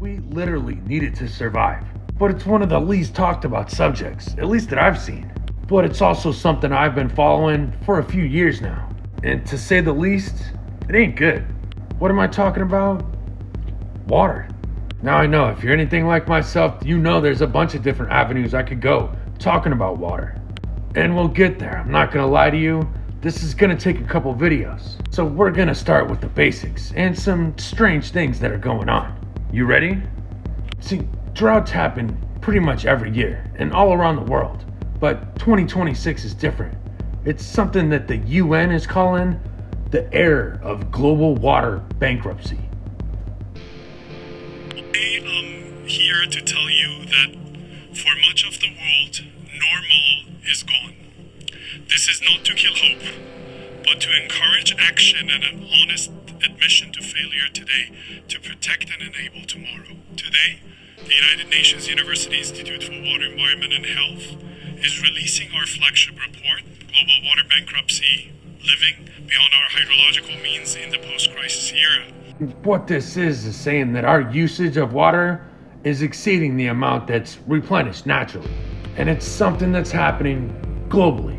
We literally need it to survive. But it's one of the least talked about subjects, at least that I've seen. But it's also something I've been following for a few years now. And to say the least, it ain't good. What am I talking about? Water. Now I know if you're anything like myself, you know there's a bunch of different avenues I could go talking about water. And we'll get there, I'm not gonna lie to you. This is gonna take a couple videos. So we're gonna start with the basics and some strange things that are going on. You ready? See, droughts happen pretty much every year and all around the world, but 2026 is different. It's something that the UN is calling the era of global water bankruptcy. I'm here to tell you that for much of the world, normal is gone. This is not to kill hope, but to encourage action and an honest admission to failure today to protect and enable tomorrow. Today, the United Nations University Institute for Water, Environment and Health is releasing our flagship report, Global Water Bankruptcy, Living Beyond Our Hydrological Means in the Post-Crisis Era. What this is saying that our usage of water is exceeding the amount that's replenished naturally. And it's something that's happening globally.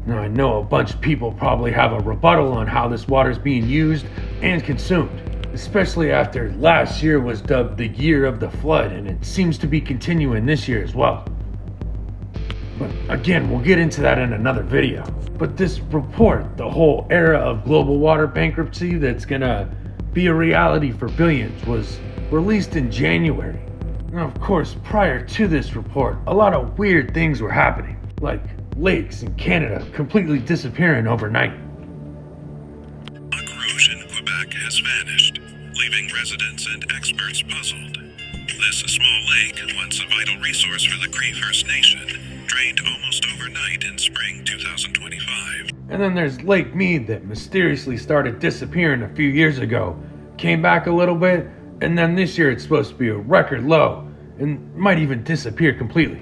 Now I know a bunch of people probably have a rebuttal on how this water is being used and consumed, especially after last year was dubbed the year of the flood, and it seems to be continuing this year as well. But again, we'll get into that in another video. But this report, the whole era of global water bankruptcy that's gonna be a reality for billions, was released in January. Now, of course, prior to this report, a lot of weird things were happening, like lakes in Canada completely disappearing overnight. Lac Rouge in Quebec has vanished, leaving residents and experts puzzled. This small lake, once a vital resource for the Cree First Nation, drained almost overnight in spring 2025. And then there's Lake Mead that mysteriously started disappearing a few years ago, came back a little bit, and then this year it's supposed to be a record low, and might even disappear completely.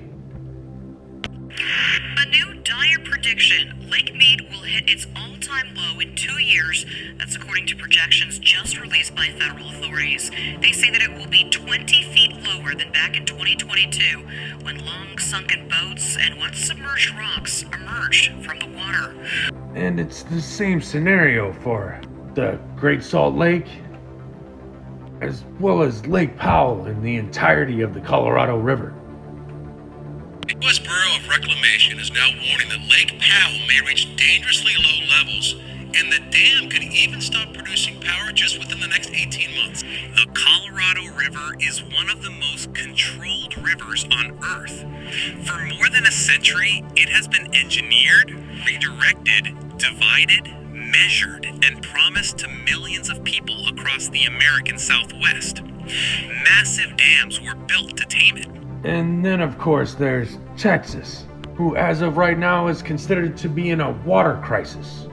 A new dire prediction. Lake Mead will hit its all-time low in 2 years. That's according to projections just released by federal authorities. They say that it will be 20 feet lower than back in 2022, when long sunken boats and once submerged rocks emerged from the water. And it's the same scenario for the Great Salt Lake, as well as Lake Powell and the entirety of the Colorado River. The U.S. Bureau of Reclamation is now warning that Lake Powell may reach dangerously low levels, and the dam could even stop producing power just within the next 18 months. The Colorado River is one of the most controlled rivers on Earth. For more than a century, it has been engineered, redirected, divided, measured, and promised to millions of people across the American Southwest. Massive dams were built to tame it. And then, of course, there's Texas, who as of right now is considered to be in a water crisis.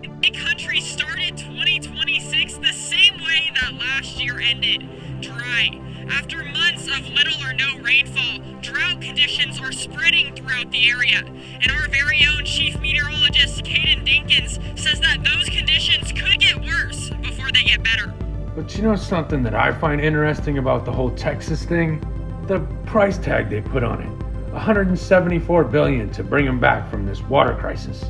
The country started 2026 the same way that last year ended, dry. After months of little or no rainfall, drought conditions are spreading throughout the area. And our very own chief meteorologist, Caden Dinkins, says that those conditions could get worse before they get better. But you know something that I find interesting about the whole Texas thing? The price tag they put on it. $174 billion to bring them back from this water crisis.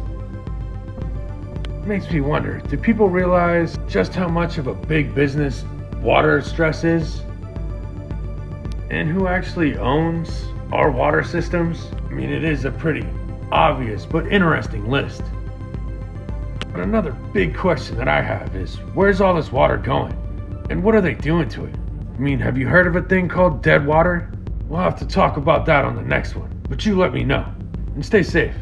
Makes me wonder, do people realize just how much of a big business water stress is? And who actually owns our water systems? I mean, it is a pretty obvious but interesting list. But another big question that I have is, where's all this water going? And what are they doing to it? I mean, have you heard of a thing called dead water? We'll have to talk about that on the next one, but you let me know. And stay safe.